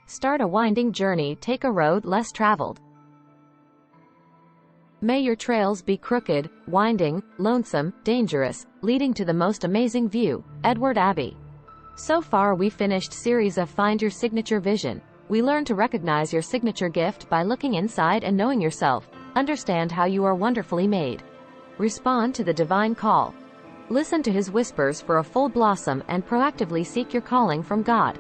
Start a winding journey, take a road less traveled. May your trails be crooked, winding, lonesome, dangerous, leading to the most amazing view. Edward Abbey. So far we finished series of Find Your Signature Vision. We learned to recognize your signature gift by looking inside and knowing yourself. Understand how you are wonderfully made. Respond to the divine call. Listen to his whispers for a full blossom and proactively seek your calling from God.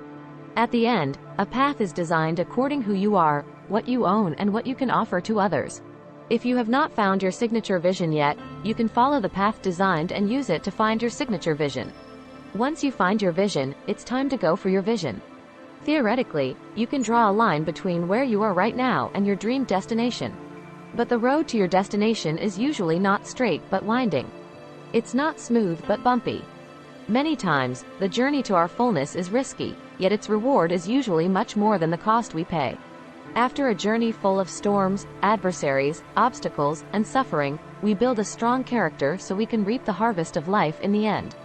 At the end, a path is designed according who you are, what you own, and what you can offer to others. If you have not found your signature vision yet, you can follow the path designed and use it to find your signature vision. Once you find your vision, it's time to go for your vision. Theoretically, you can draw a line between where you are right now and your dream destination. But the road to your destination is usually not straight but winding. It's not smooth but bumpy. Many times, the journey to our fullness is risky, yet its reward is usually much more than the cost we pay. After a journey full of storms, adversaries, obstacles, and suffering, we build a strong character so we can reap the harvest of life in the end.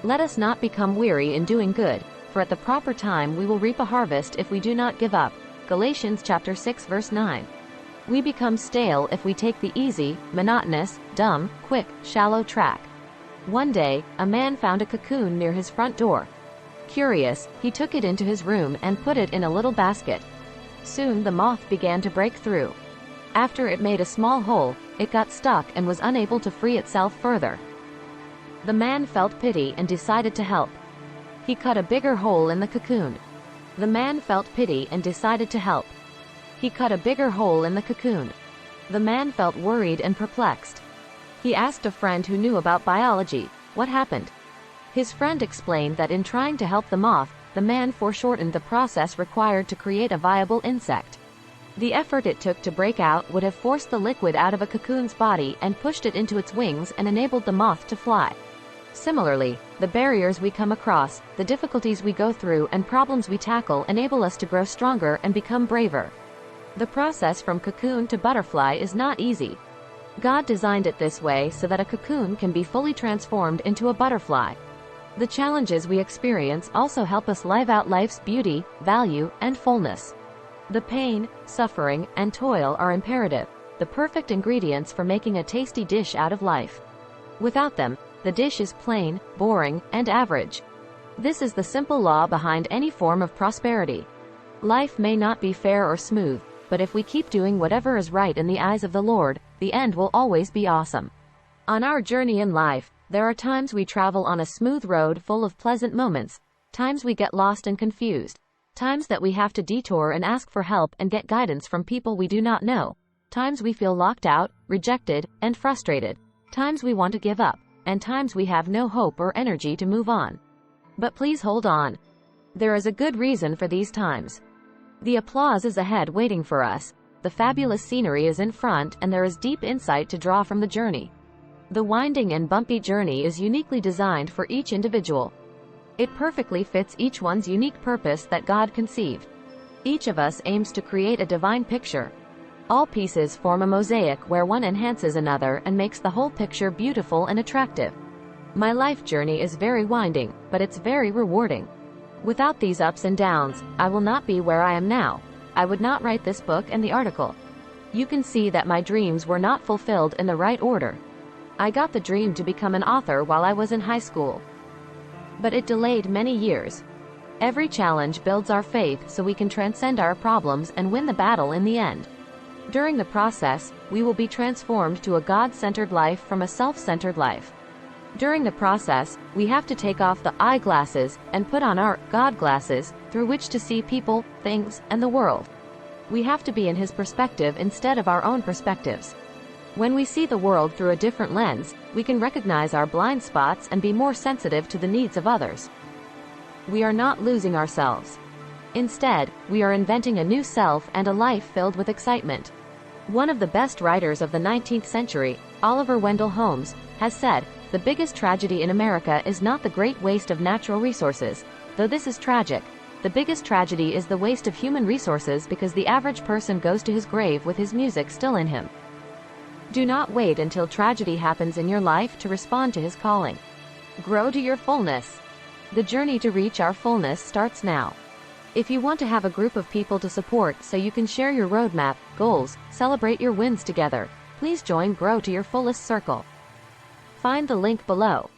Let us not become weary in doing good, for at the proper time we will reap a harvest if we do not give up. Galatians chapter 6 verse 9. We become stale if we take the easy, monotonous, dumb, quick, shallow track. One day, a man found a cocoon near his front door. Curious, he took it into his room and put it in a little basket. Soon the moth began to break through. After it made a small hole, it got stuck and was unable to free itself further. The man felt pity and decided to help. He cut a bigger hole in the cocoon. The man felt pity and decided to help. He cut a bigger hole in the cocoon. The man felt worried and perplexed. He asked a friend who knew about biology, what happened? His friend explained that in trying to help the moth, the man foreshortened the process required to create a viable insect. The effort it took to break out would have forced the liquid out of a cocoon's body and pushed it into its wings and enabled the moth to fly. Similarly, the barriers we come across, the difficulties we go through, and problems we tackle enable us to grow stronger and become braver. The process from cocoon to butterfly is not easy. God designed it this way so that a cocoon can be fully transformed into a butterfly. The challenges we experience also help us live out life's beauty, value, and fullness. The pain, suffering, and toil are imperative, the perfect ingredients for making a tasty dish out of life. Without them, the dish is plain, boring, and average. This is the simple law behind any form of prosperity. Life may not be fair or smooth, but if we keep doing whatever is right in the eyes of the Lord, the end will always be awesome. On our journey in life, there are times we travel on a smooth road full of pleasant moments, times we get lost and confused, times that we have to detour and ask for help and get guidance from people we do not know, times we feel locked out, rejected, and frustrated, times we want to give up, and times we have no hope or energy to move on. But please hold on. There is a good reason for these times. The applause is ahead waiting for us, the fabulous scenery is in front, and there is deep insight to draw from the journey. The winding and bumpy journey is uniquely designed for each individual. It perfectly fits each one's unique purpose that God conceived. Each of us aims to create a divine picture. All pieces form a mosaic where one enhances another and makes the whole picture beautiful and attractive. My life journey is very winding, but it's very rewarding. Without these ups and downs, I will not be where I am now. I would not write this book and the article. You can see that my dreams were not fulfilled in the right order. I got the dream to become an author while I was in high school. But it delayed many years. Every challenge builds our faith so we can transcend our problems and win the battle in the end. During the process, we will be transformed to a God-centered life from a self-centered life. During the process, we have to take off the eyeglasses and put on our God glasses through which to see people, things, and the world. We have to be in His perspective instead of our own perspectives. When we see the world through a different lens, we can recognize our blind spots and be more sensitive to the needs of others. We are not losing ourselves. Instead, we are inventing a new self and a life filled with excitement. One of the best writers of the 19th century, Oliver Wendell Holmes, has said, "The biggest tragedy in America is not the great waste of natural resources, though this is tragic. The biggest tragedy is the waste of human resources because the average person goes to his grave with his music still in him." Do not wait until tragedy happens in your life to respond to His calling. Grow to your fullness. The journey to reach our fullness starts now. If you want to have a group of people to support so you can share your roadmap, goals, celebrate your wins together, please join Grow to Your Fullest Circle. Find the link below.